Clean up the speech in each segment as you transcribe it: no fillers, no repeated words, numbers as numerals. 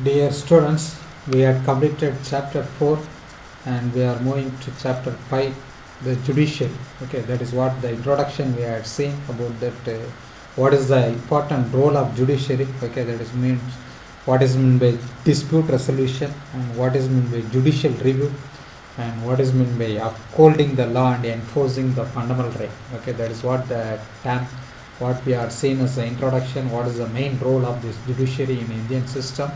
Dear students, we had completed chapter 4 and we are moving to chapter 5, the judiciary. Okay, that is what the introduction we had seen about that. What is the important role of judiciary? Okay, that is means what is meant by dispute resolution and what is meant by judicial review and what is meant by upholding the law and enforcing the fundamental right. Okay, that is what the term what we are seeing as the introduction. What is the main role of this judiciary in Indian system?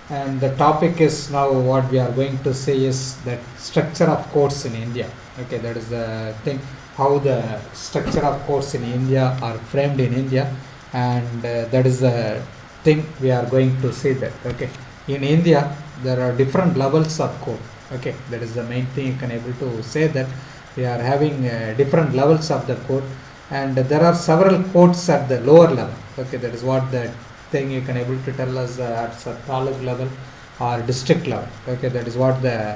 And the topic is now what we are going to say is that structure of courts in India. Okay, that is the thing, how the structure of courts in India are framed in India, and that is the thing we are going to see that. Okay, in India there are different levels of court. Okay, that is the main thing you can able to say that we are having different levels of the court, and there are several courts at the lower level. Okay, that is what the thing you can able to tell us at taluk level or district level. Okay, that is what the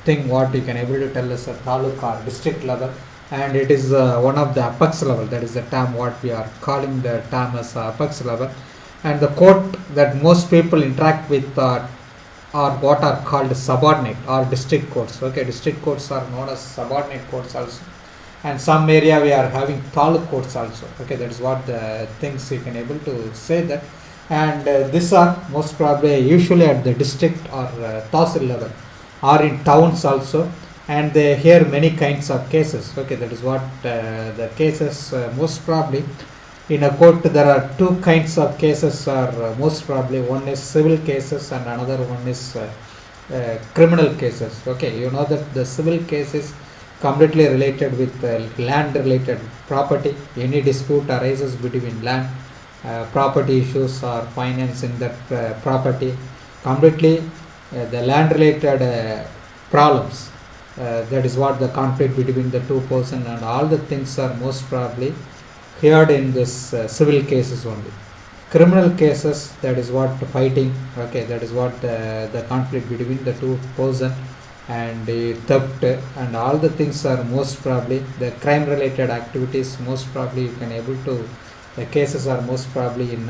thing what you can able to tell us at taluk or district level, and it is one of the apex level. That is the term what we are calling the term as apex level, and the court that most people interact with are what are called subordinate or district courts. Okay, district courts are known as subordinate courts also, and some area we are having taluk courts also. Okay, that is what the things you can able to say that, and these are most probably usually at the district or tahsil level or in towns also, and they hear many kinds of cases. Okay, that is what the cases most probably in a court there are two kinds of cases are most probably, one is civil cases and another one is criminal cases. Okay, you know that the civil cases completely related with land related property. Any dispute arises between land property issues or financing that property, completely the land related problems, that is what the conflict between the two person, and all the things are most probably heard in this civil cases only. Criminal cases, that is what fighting. Okay, that is what the conflict between the two person, and theft and all the things are most probably the crime related activities. Most probably you can able to, the cases are most probably in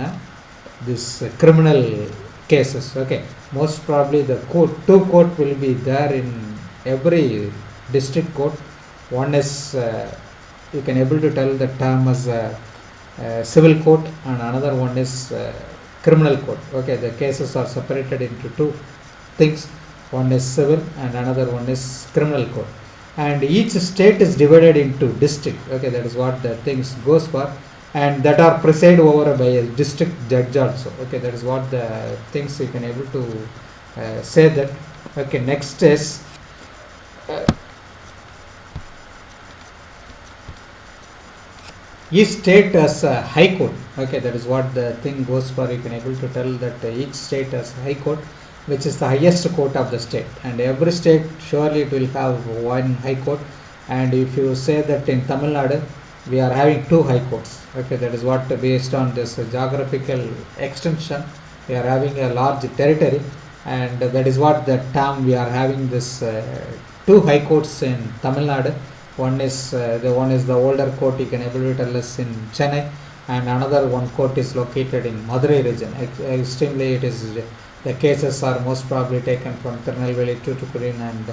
this criminal cases. Okay, most probably the two court will be there in every district court. One is you can able to tell the term as civil court, and another one is criminal court. Okay, the cases are separated into two things, one is civil and another one is criminal court, and each state is divided into district. Okay, that is what the things goes for, and that are presided over by a district judge also. Okay, that is what the things you can able to say that. Okay, next is each state has a high court. Okay, that is what the thing goes for. You can able to tell that each state has a high court, which is the highest court of the state, and every state surely it will have one high court. And if you say that in Tamil Nadu we are having two high courts. Okay, that is what, based on this geographical extension, we are having a large territory, and that is what the term we are having this two high courts in Tamil Nadu. One is the older court, you can able to tell us, in Chennai, and another one court is located in Madurai region. Extremely it is, the cases are most probably taken from Tirunelveli, Tuticorin and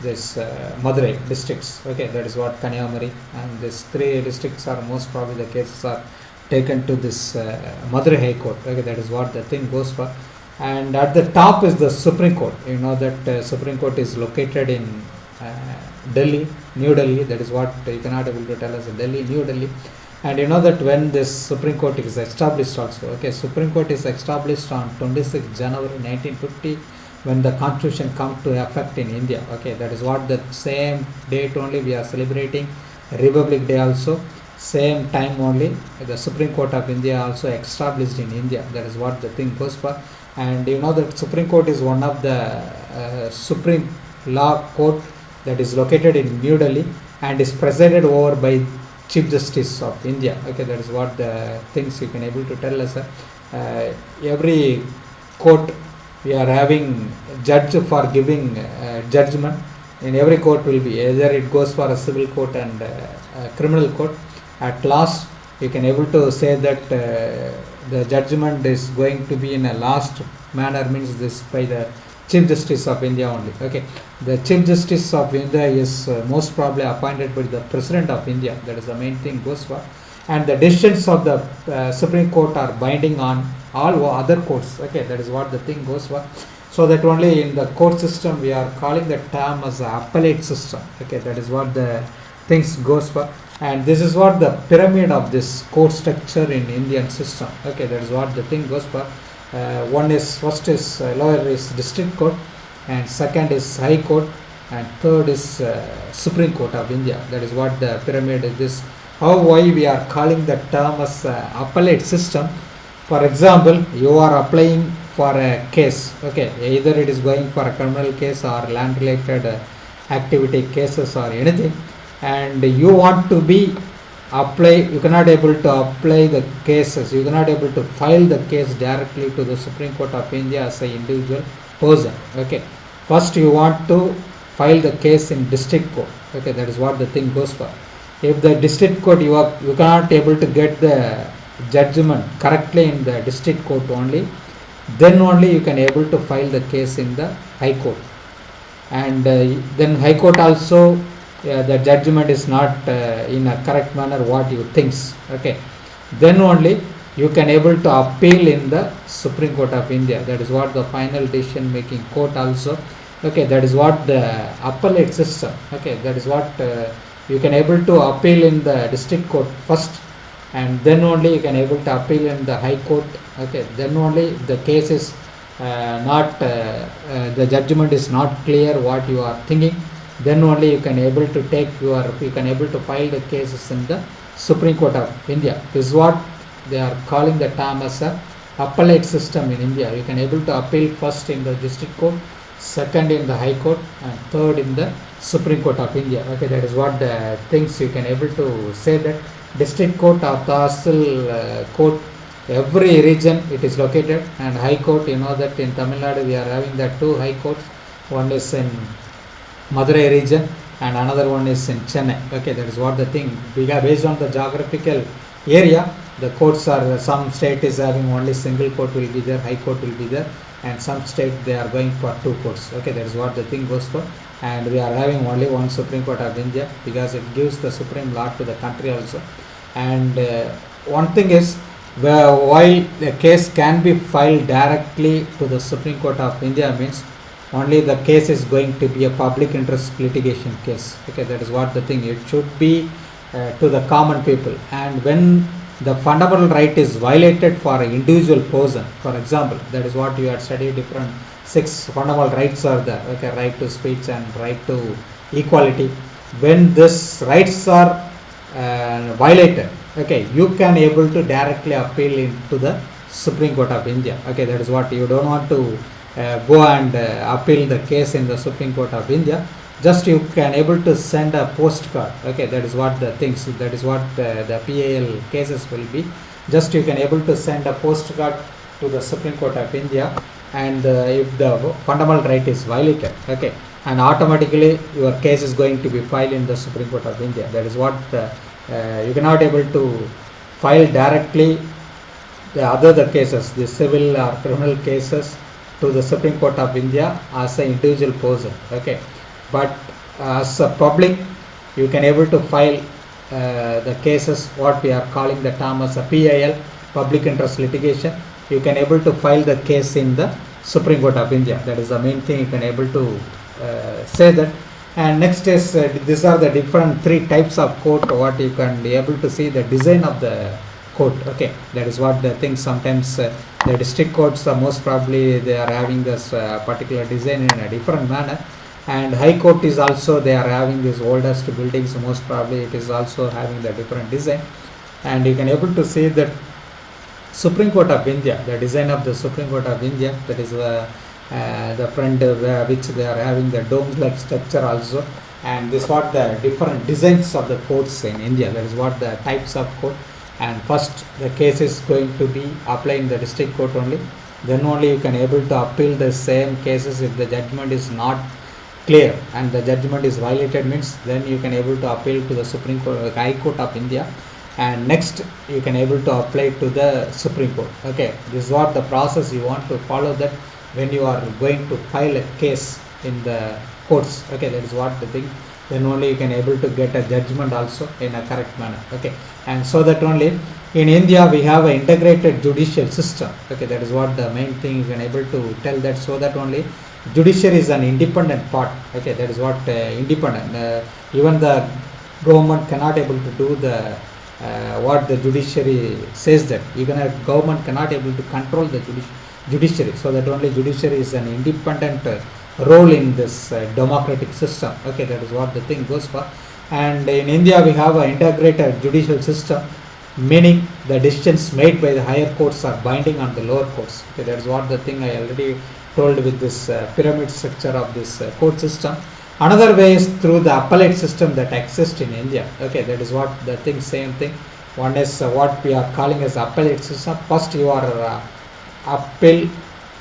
this Madurai districts. Okay, that is what Kanyakumari, and these three districts are most probably the cases are taken to this Madurai High Court. Okay, that is what the thing goes for. And at the top is the Supreme Court. You know that Supreme Court is located in Delhi, New Delhi. That is what you cannot able to tell us, Delhi, New Delhi. And you know that when this Supreme Court is established also. Okay, Supreme Court is established on 26 January 1950 when the constitution come to effect in India. Okay, that is what the same date only we are celebrating Republic Day also. Same time only the Supreme Court of India also established in India. That is what the thing goes for. And you know that Supreme Court is one of the supreme law court that is located in New Delhi and is presided over by Chief Justice of India. Okay, that is what the things you can able to tell us. Every court we are having judge for giving judgment. In every court will be either it goes for a civil court and criminal court. At last you can able to say that the judgment is going to be in a last manner, means this by the Chief Justice of India only. Okay, the Chief Justice of India is most probably appointed by the President of India. That is the main thing goes for, and the decisions of the Supreme Court are binding on all other courts. Okay, that is what the thing goes for. So that only in the court system we are calling the term as the appellate system. Okay, that is what the things goes for, and this is what the pyramid of this court structure in Indian system. Okay, that is what the thing goes for. First is lower is district court, and second is high court, and third is Supreme Court of India. That is what the pyramid is. This why we are calling the term as appellate system. For example, you are applying for a case. Okay, either it is going for a criminal case or land related activity cases or anything, and you want to be you cannot able to apply the cases, you cannot able to file the case directly to the Supreme Court of India as an individual person. Okay, first you want to file the case in district court. Okay, that is what the thing goes for. If the district court you cannot able to get the judgment correctly in the district court only, then only you can able to file the case in the high court, and then high court also the judgment is not in a correct manner what you thinks. Okay, then only you can able to appeal in the Supreme Court of India. That is what the final decision making court also. Okay, that is what the appellate system. Okay, that is what you can able to appeal in the district court first, and then only you can able to appeal in the high court. Okay, then only the case is the judgment is not clear what you are thinking, then only you can able to you can able to file the cases in the Supreme Court of India. This is what they are calling the term as a appellate system in India. You can able to appeal first in the district court, second in the high court, and third in the Supreme Court of India. Okay, that is what the things you can able to say that district court or Tahsil court, every region it is located, and high court, you know that in Tamil Nadu we are having the two high courts. One is in Madurai region and another one is in Chennai. Okay, that is what the thing. Based on the geographical area, the courts are, some state is having only single court will be there, high court will be there, and some state they are going for two courts. Okay, that is what the thing goes for, and we are having only one Supreme Court of India because it gives the supreme law to the country also. And one thing is why the case can be filed directly to the Supreme Court of India means only the case is going to be a public interest litigation case. Okay, that is what the thing. It should be to the common people, and when the fundamental right is violated for an individual person, for example, that is what you had studied, different 6 fundamental rights are there. Okay, right to speech and right to equality. When these rights are violated, okay, you can able to directly appeal into the Supreme Court of India. Okay, that is what you don't want to go and appeal the case in the Supreme Court of India. Just you can able to send a postcard. Okay, that is what the things, that is what the PAL cases will be. Just you can able to send a postcard to the Supreme Court of India, and if the fundamental right is violated, okay, and automatically your case is going to be filed in the Supreme Court of India. That is what you cannot able to file directly the cases, the civil or criminal cases, to the Supreme Court of India as an individual person. Okay, but as a public you can able to file the cases what we are calling the term as a PIL, public interest litigation. You can able to file the case in the Supreme Court of India. That is the main thing you can able to say that. And next is these are the different 3 types of court what you can be able to see the design of the court. Okay, that is what the thing. Sometimes the district courts most probably they are having this particular design in a different manner, and high court is also they are having these oldest buildings, most probably it is also having the different design. And you can able to see that Supreme Court of India, the design of the Supreme Court of India, that is the front which they are having the domes like structure also, and this what the different designs of the courts in India. That is what the types of court. And first the case is going to be applied in the district court only, then only you can able to appeal the same cases if the judgment is not clear and the judgment is violated means then you can able to appeal to the Supreme Court, High Court of India. and next you can able to apply to the Supreme Court. Okay, this is what the process you want to follow, that when you are going to file a case in the courts. Okay, that is what the thing, then only you can able to get a judgment also in a correct manner. Okay, and so that only in India we have an integrated judicial system. Okay, that is what the main thing you can able to tell, that so that only judiciary is an independent part. Okay, that is what independent, even the government cannot able to do the what the judiciary says, that even a government cannot able to control the judiciary, so that only judiciary is an independent role in this democratic system. Okay, that is what the thing goes for. And in India we have an integrated judicial system, meaning the decisions made by the higher courts are binding on the lower courts. Okay, that is what the thing I already told with this pyramid structure of this court system. Another way is through the appellate system that exists in India. Okay, that is what the thing, same thing. One is what we are calling as appellate system. First you are appeal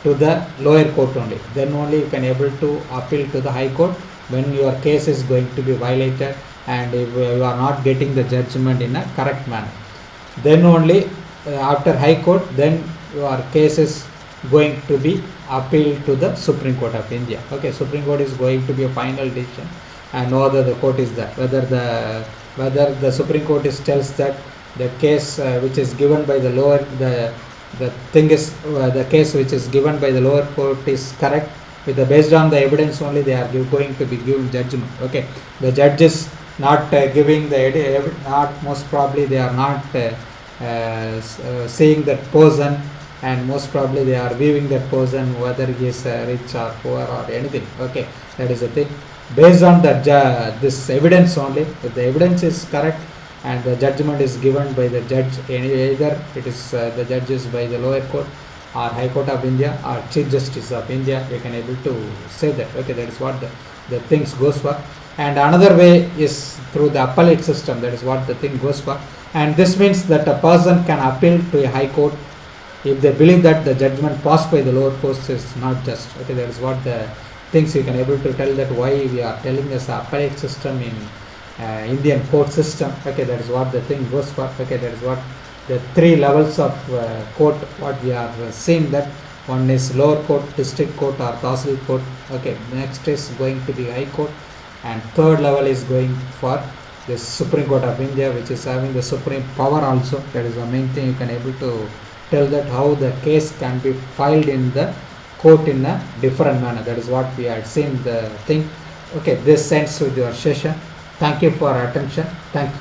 to the lower court only, then only you can able to appeal to the high court when your case is going to be violated and if you are not getting the judgment in a correct manner. Then only after high court, then your case is going to be appealed to the Supreme Court of India. Okay, Supreme Court is going to be a final decision, and no other the court is that whether the Supreme Court is tells that the case which is given by the lower, the thing is the case which is given by the lower court is correct, with the based on the evidence only they are going to be given judgment. Okay, the judges not giving the not, most probably they are not seeing that person, and most probably they are viewing that person whether he is rich or poor or anything. Okay, that is the thing. Based on that this evidence only, if the evidence is correct and the judgment is given by the judge, either it is the judges by the lower court or High Court of India or Chief Justice of India, we can able to say that. Okay, that is what the things goes for. And another way is through the appellate system, that is what the thing goes for. And this means that a person can appeal to a high court if they believe that the judgment passed by the lower courts is not just. Okay, that is what the things you can able to tell, that why we are telling this appellate system in Indian court system. Okay, that is what the thing goes for. Okay, that is what the three levels of court what we are seeing, that one is lower court, district court or tahsil court. Okay, next is going to be high court, and third level is going for the Supreme Court of India, which is having the supreme power also. That is the main thing you can able to tell, that how the case can be filed in the court in a different manner. That is what we had seen the thing. Okay, this ends with your session. Thank you for attention. Thank you.